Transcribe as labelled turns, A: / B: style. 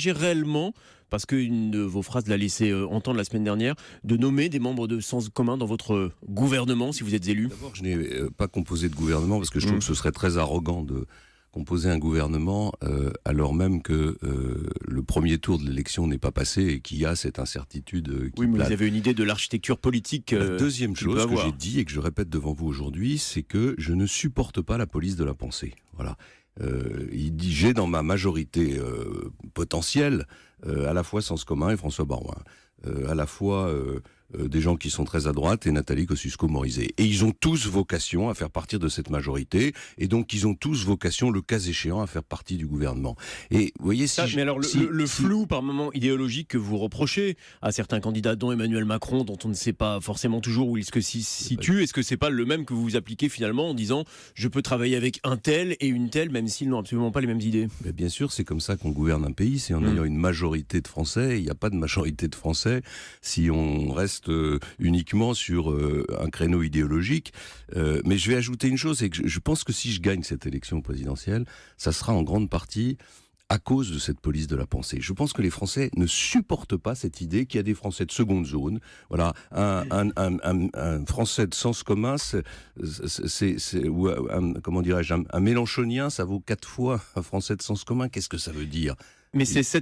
A: J'ai réellement, parce qu'une de vos phrases l'a laissé entendre la semaine dernière, de nommer des membres de sens commun dans votre gouvernement si vous êtes élu?
B: D'abord, je n'ai pas composé de gouvernement parce que je trouve que ce serait très arrogant de composer un gouvernement alors même que le premier tour de l'élection n'est pas passé et qu'il y a cette incertitude qui
A: Oui, mais
B: plane.
A: vous avez une idée de l'architecture politique
B: La deuxième
A: qu'il peut
B: chose que
A: avoir.
B: j'ai dit et que je répète devant vous aujourd'hui, c'est que je ne supporte pas la police de la pensée. Voilà. Il dit j'ai dans ma majorité potentielle à la fois Sens commun et François Baroin, à la fois des gens qui sont très à droite et Nathalie Kosciusko-Morizet. Et ils ont tous vocation à faire partie de cette majorité, et donc ils ont tous vocation, le cas échéant, à faire partie du gouvernement. Et vous voyez,
A: Mais alors, le flou par moment idéologique que vous reprochez à certains candidats, dont Emmanuel Macron, dont on ne sait pas forcément toujours où il se situe, est-ce que c'est pas le même que vous vous appliquez finalement en disant je peux travailler avec un tel et une telle, même s'ils n'ont absolument pas les mêmes idées?
B: Mais bien sûr, c'est comme ça qu'on gouverne un pays, c'est en ayant une majorité de Français. Il n'y a pas de majorité de Français si on reste uniquement sur un créneau idéologique. Mais je vais ajouter une chose, c'est que je pense que si je gagne cette élection présidentielle, ça sera en grande partie à cause de cette police de la pensée. Je pense que les Français ne supportent pas cette idée qu'il y a des Français de seconde zone. Voilà, un Français de sens commun, ou comment dirais-je, un Mélenchonien, ça vaut 4 fois un Français de sens commun. Qu'est-ce que ça veut dire?
A: Mais c'est cette